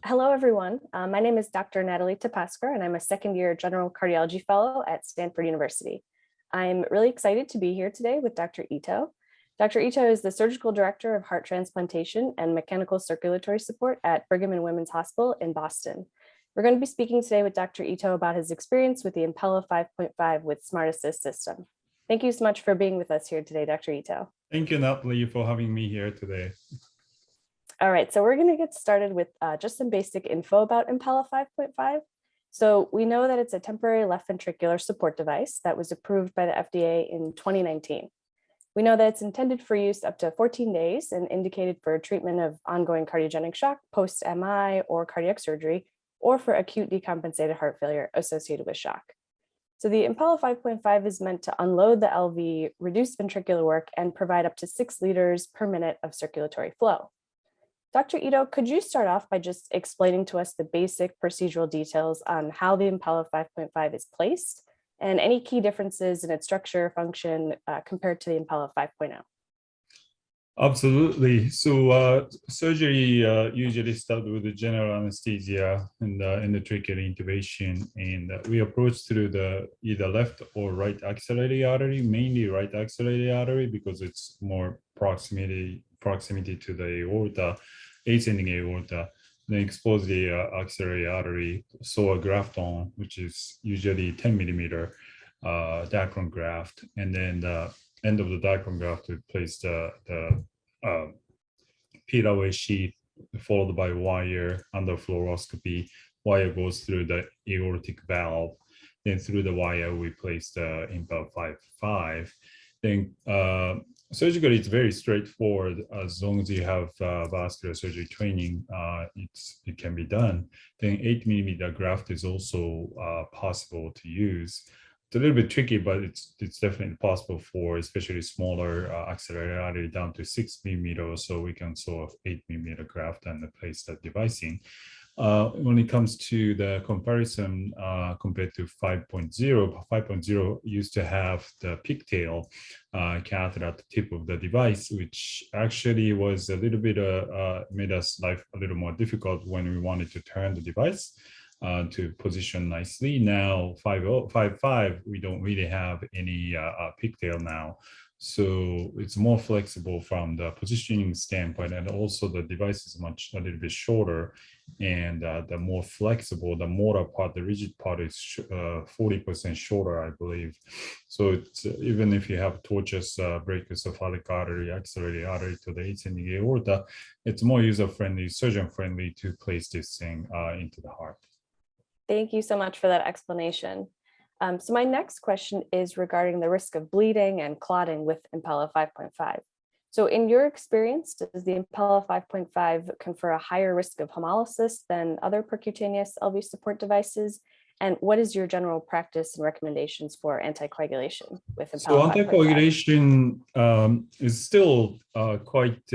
Hello, everyone. My name is Dr. Natalie Tapaskar, and I'm a second-year general cardiology fellow at Stanford University. I'm really excited to be here today with Dr. Itoh. Dr. Itoh is the surgical director of heart transplantation and mechanical circulatory support at Brigham and Women's Hospital in Boston. We're going to be speaking today with Dr. Itoh about his experience with the Impala 5.5 with Smart Assist system. Thank you so much for being with us here today, Dr. Itoh. Thank you, Natalie, for having me here today. All right, so we're going to get started with just some basic info about Impala 5.5. So we know that it's a temporary left ventricular support device that was approved by the FDA in 2019. We know that it's intended for use up to 14 days and indicated for treatment of ongoing cardiogenic shock, post-MI or cardiac surgery, or for acute decompensated heart failure associated with shock. So the Impala 5.5 is meant to unload the LV, reduce ventricular work, and provide up to 6 liters per minute of circulatory flow. Dr. Itoh, could you start off by just explaining to us the basic procedural details on how the Impala 5.5 is placed and any key differences in its structure function compared to the Impala 5.0? Absolutely. So surgery usually starts with the general anesthesia and endotracheal intubation, and we approach through the either left or right axillary artery, mainly right axillary artery because it's more proximity to the aorta, ascending aorta. Then expose the axillary artery, sew a graft on, which is usually 10 millimeter dacron graft, and then the end of the dacron graft to place the PLA sheath followed by wire under fluoroscopy. Wire goes through the aortic valve. Then through the wire, we place the Impala 5.5. Then surgically, it's very straightforward. As long as you have vascular surgery training, it can be done. Then 8 millimeter graft is also possible to use. It's a little bit tricky, but it's definitely possible for especially smaller axillary artery down to 6 millimeters. So we can sew an 8 millimeter graft and place that device in. When it comes to the comparison compared to 5.0, 5.0 used to have the pigtail catheter at the tip of the device, which actually was a little bit made us life a little more difficult when we wanted to turn the device to position nicely. Now 5.5, we don't really have any pigtail now. So it's more flexible from the positioning standpoint, and also the device is a little bit shorter, and the more flexible, the motor part, the rigid part is 40% shorter, I believe. So it's, even if you have tortuous brachiocephalic artery, axillary artery to the ascending aorta, it's more user-friendly, surgeon-friendly to place this thing into the heart. Thank you so much for that explanation. So my next question is regarding the risk of bleeding and clotting with Impala 5.5. So in your experience, does the Impala 5.5 confer a higher risk of hemolysis than other percutaneous LV support devices? And what is your general practice and recommendations for anticoagulation with Impala 5.5? So anticoagulation is still quite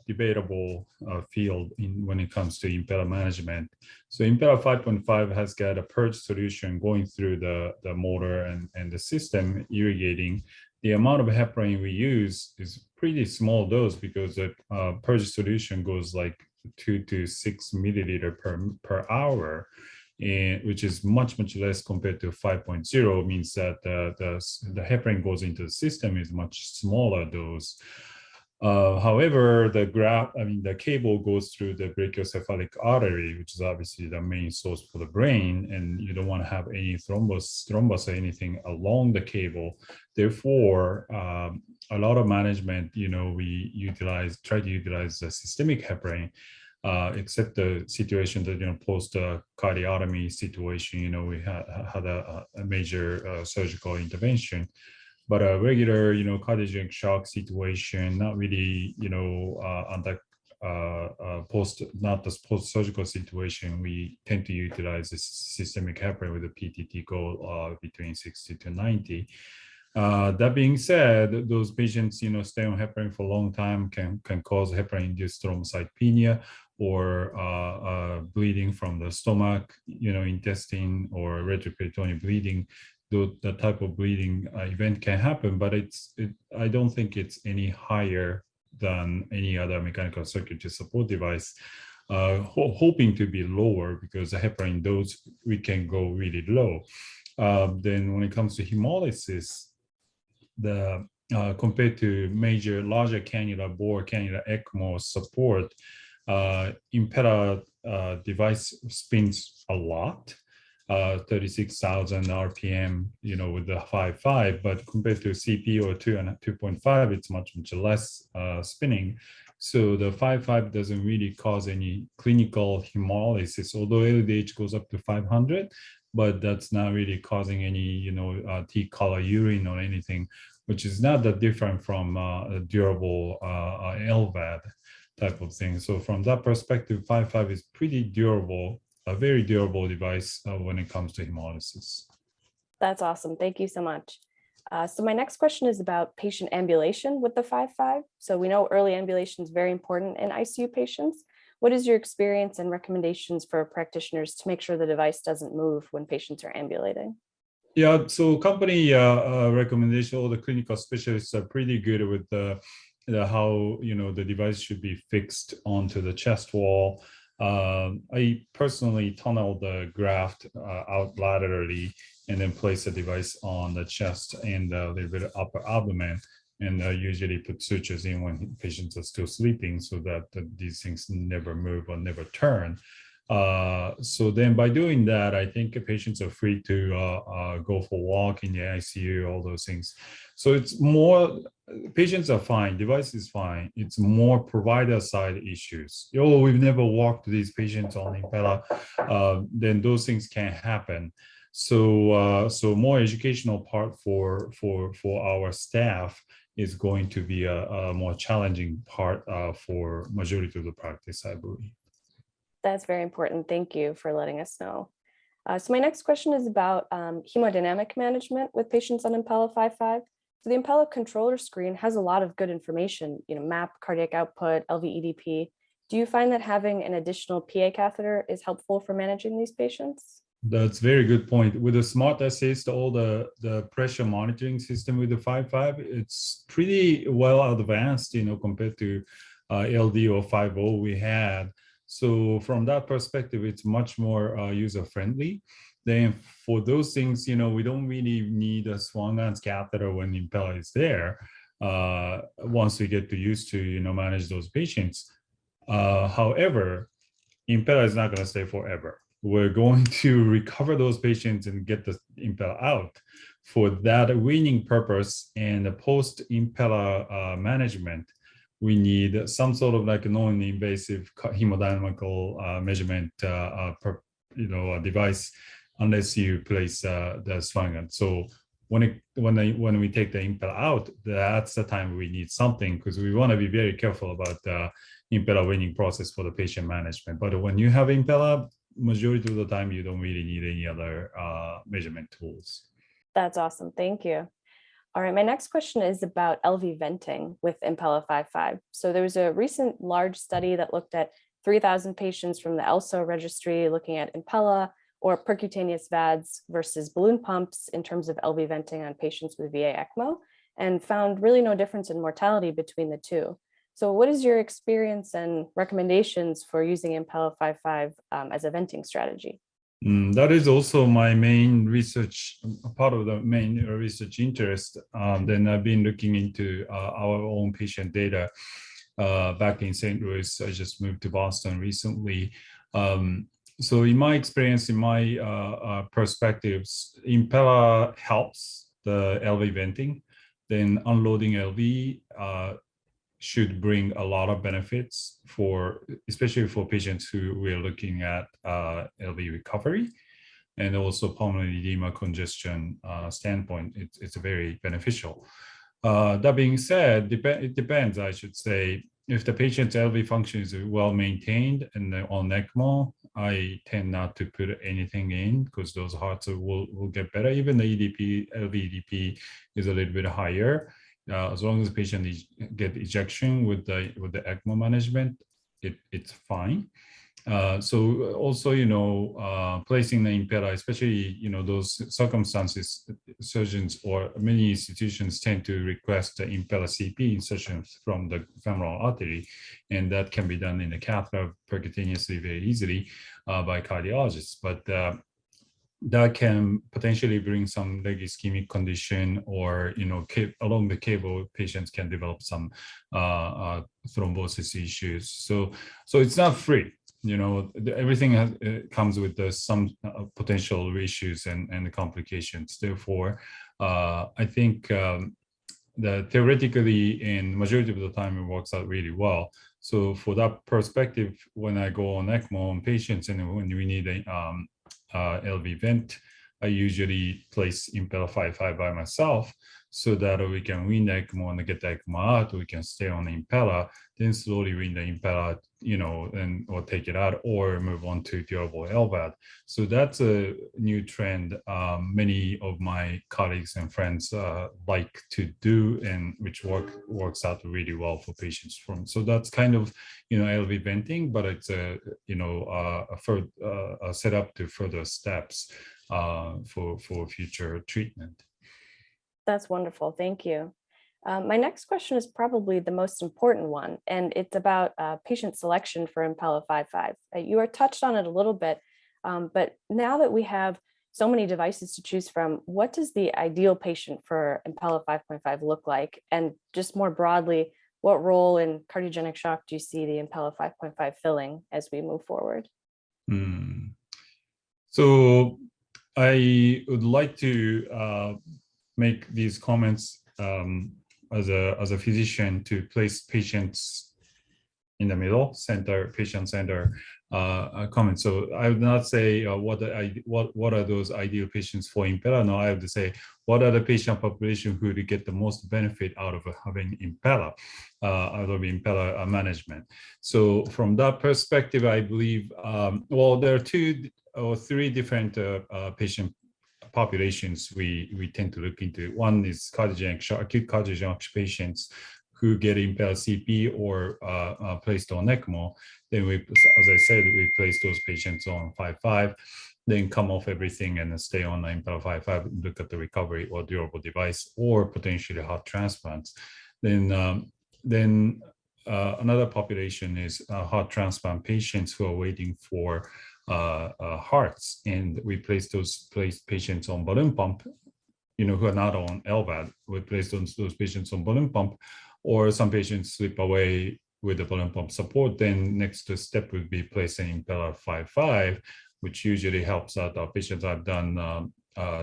debatable field when it comes to Impala management. So Impala 5.5 has got a purge solution going through the motor and the system irrigating. The amount of heparin we use is pretty small dose because the purge solution goes like 2 to 6 milliliter per hour. Which is much less compared to 5.0, means that the heparin goes into the system is much smaller dose. However, the cable goes through the brachiocephalic artery, which is obviously the main source for the brain, and you don't want to have any thrombus or anything along the cable. Therefore, a lot of management, we try to utilize the systemic heparin. Except the situation that, post cardiotomy situation, we had a major surgical intervention, but a regular, cardiogenic shock situation, not really, not the post-surgical situation, we tend to utilize the systemic heparin with a PTT goal between 60 to 90. That being said, those patients, stay on heparin for a long time can cause heparin-induced thrombocytopenia or bleeding from the stomach, intestine, or retroperitoneal bleeding. The type of bleeding event can happen, but I don't think it's any higher than any other mechanical circulatory support device. hoping to be lower because the heparin dose, we can go really low. Then when it comes to hemolysis, the compared to larger cannula, bore cannula, ECMO support, Impala device spins a lot, 36,000 RPM, with the 5.5, but compared to CP or 2 and 2.5, it's much less spinning. So the 5.5 doesn't really cause any clinical hemolysis, although LDH goes up to 500, but that's not really causing any, T color urine or anything, which is not that different from a durable LVAD type of thing. So from that perspective, 5.5 is pretty durable, a very durable device when it comes to hemolysis. That's awesome. Thank you so much. So my next question is about patient ambulation with the 5.5. So we know early ambulation is very important in ICU patients. What is your experience and recommendations for practitioners to make sure the device doesn't move when patients are ambulating? Yeah, so company recommendation, all the clinical specialists are pretty good with how the device should be fixed onto the chest wall. I personally tunnel the graft out laterally and then place the device on the chest and a little bit of upper abdomen, and usually put sutures in when patients are still sleeping so that these things never move or never turn. So then by doing that, I think patients are free to go for a walk in the ICU, all those things. So it's more, patients are fine, device is fine. It's more provider side issues. We've never walked these patients on Impala, then those things can happen. So more educational part for our staff is going to be a more challenging part for majority of the practice, I believe. That's very important. Thank you for letting us know. So my next question is about hemodynamic management with patients on Impala 5.5. So the Impala controller screen has a lot of good information, map, cardiac output, LV-EDP. Do you find that having an additional PA catheter is helpful for managing these patients? That's a very good point. With the Smart Assist, all the pressure monitoring system with the 5.5, it's pretty well advanced, compared to LD or 5.0 we had. So from that perspective, it's much more user-friendly. Then for those things, we don't really need a Swan-Ganz catheter when Impala is there. Once we get used to, manage those patients. However, Impala is not going to stay forever. We're going to recover those patients and get the Impala out. For that weaning purpose and the post-Impala management, we need some sort of like a non-invasive hemodynamical measurement device, unless you place the Swan-Ganz. So when we take the Impala out, that's the time we need something, because we want to be very careful about the Impala weaning process for the patient management. But when you have Impala, majority of the time you don't really need any other measurement tools. That's awesome. Thank you. All right, my next question is about LV venting with Impala 5.5. So there was a recent large study that looked at 3,000 patients from the ELSO registry looking at Impala or percutaneous VADs versus balloon pumps in terms of LV venting on patients with VA ECMO, and found really no difference in mortality between the two. So what is your experience and recommendations for using Impala 5.5 as a venting strategy? That is also my main research, part of the main research interest. Then I've been looking into our own patient data back in St. Louis. I just moved to Boston recently. So in my experience, in my perspectives, Impala helps the LV venting. Then unloading LV should bring a lot of benefits especially for patients who we are looking at LV recovery, and also pulmonary edema congestion standpoint. It's very beneficial. That being said, it depends, I should say. If the patient's LV function is well maintained and on ECMO, I tend not to put anything in, because those hearts will get better. Even the LV EDP is a little bit higher. As long as the patient get ejection with the ECMO management, it's fine. So also, placing the Impala, especially, those circumstances, surgeons or many institutions tend to request the Impala CP insertions from the femoral artery, and that can be done in the catheter percutaneously very easily by cardiologists. But that can potentially bring some leg ischemic condition, or along the cable, patients can develop some thrombosis issues. So it's not free. Everything comes with some potential issues and complications. Therefore, I think that theoretically and majority of the time it works out really well. So for that perspective, when I go on ECMO on patients and when we need a LV vent, I usually place Impala 5.5 by myself so that we can wean the ECMO and get the ECMO out. We can stay on the Impala, then slowly wean the Impala, and or take it out or move on to durable LVAD. So that's a new trend many of my colleagues and friends like to do, and which works out really well for patients from. So that's kind of LV venting, but it's a set up to further steps for future treatment. That's wonderful. Thank you. My next question is probably the most important one, and it's about patient selection for Impala 5.5. You are touched on it a little bit, but now that we have so many devices to choose from, what does the ideal patient for Impala 5.5 look like? And just more broadly, what role in cardiogenic shock do you see the Impala 5.5 filling as we move forward? So I would like to make these comments as a physician to place patients in the middle, patient center comment. So I would not say what are those ideal patients for Impala. No, I would say what are the patient population who would get the most benefit out of having Impala, out of Impala management. So from that perspective, I believe there are 2 or 3 different patient populations we tend to look into. One is acute cardiogenic patients who get Impala CP or placed on ECMO. Then as I said, we place those patients on 5.5, then come off everything and stay on Impala 5.5, look at the recovery or durable device or potentially heart transplants. Then another population is heart transplant patients who are waiting for hearts, and we place those patients on balloon pump, who are not on LVAD. We place those patients on balloon pump, or some patients slip away with the balloon pump support. Then next step would be placing Impala 5.5, which usually helps out our patients. I've done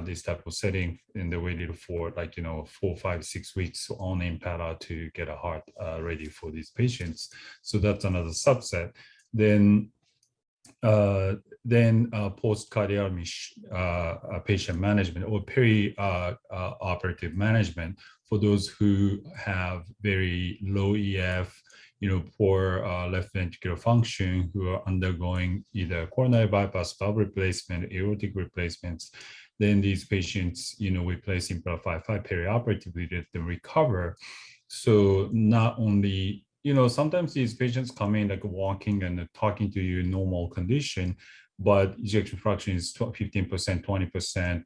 this type of setting in the waiting for 4, 5, 6 weeks on Impala to get a heart ready for these patients. So that's another subset. Then post-cardiology patient management or peri-operative management for those who have very low EF, poor left ventricular function, who are undergoing either coronary bypass, valve replacement, aortic replacements. Then these patients, we place Impala 5.5 peri-operatively, let them recover. So not only sometimes these patients come in like walking and talking to you in normal condition, but ejection fraction is 15%, 20%,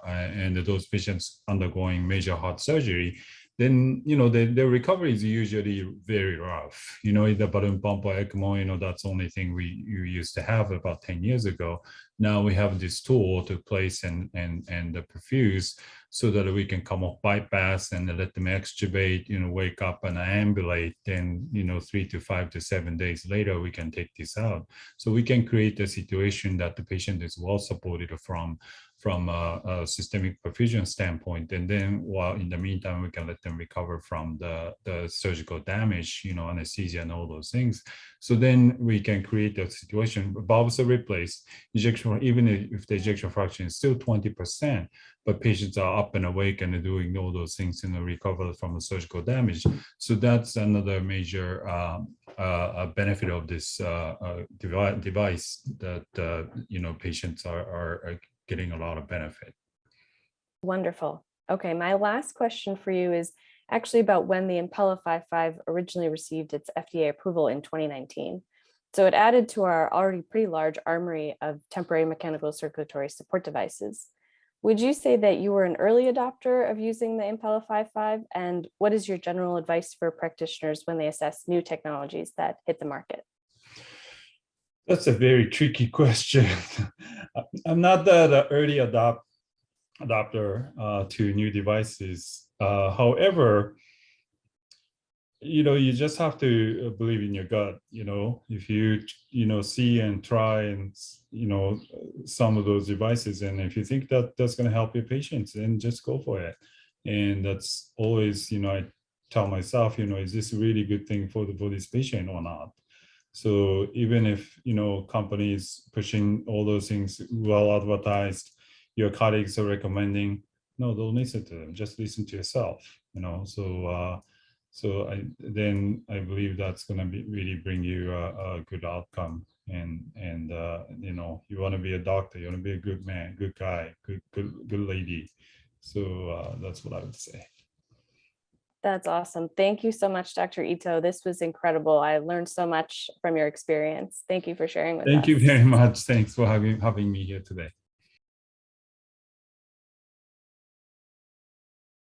and those patients undergoing major heart surgery, then, the recovery is usually very rough. Either balloon pump or ECMO, that's the only thing you used to have about 10 years ago. Now we have this tool to place and perfuse so that we can come off bypass and let them extubate, wake up and ambulate. Then, 3 to 5 to 7 days later, we can take this out. So we can create a situation that the patient is well supported from a systemic perfusion standpoint. And then while in the meantime, we can let them recover from the surgical damage, anesthesia and all those things. So then we can create a situation, valves are replaced, even if the ejection fraction is still 20%, but patients are up and awake and doing all those things and recover from the surgical damage. So that's another major benefit of this device that, patients are getting a lot of benefit. Wonderful. Okay, my last question for you is actually about when the Impala 5.5 originally received its FDA approval in 2019. So it added to our already pretty large armory of temporary mechanical circulatory support devices. Would you say that you were an early adopter of using the Impala 5.5? And what is your general advice for practitioners when they assess new technologies that hit the market? That's a very tricky question. I'm not that early adopter to new devices. However, you just have to believe in your gut. If you see and try and some of those devices, and if you think that that's going to help your patients, then just go for it. And that's always, I tell myself, is this a really good thing for this patient or not? So even if companies pushing all those things, well advertised, your colleagues are recommending, no, don't listen to them. Just listen to yourself. So I believe that's going to really bring you a good outcome. And you want to be a doctor, you want to be a good man, good guy, good lady. So that's what I would say. That's awesome. Thank you so much, Dr. Itoh. This was incredible. I learned so much from your experience. Thank you for sharing with us. Thank you very much. Thanks for having me here today.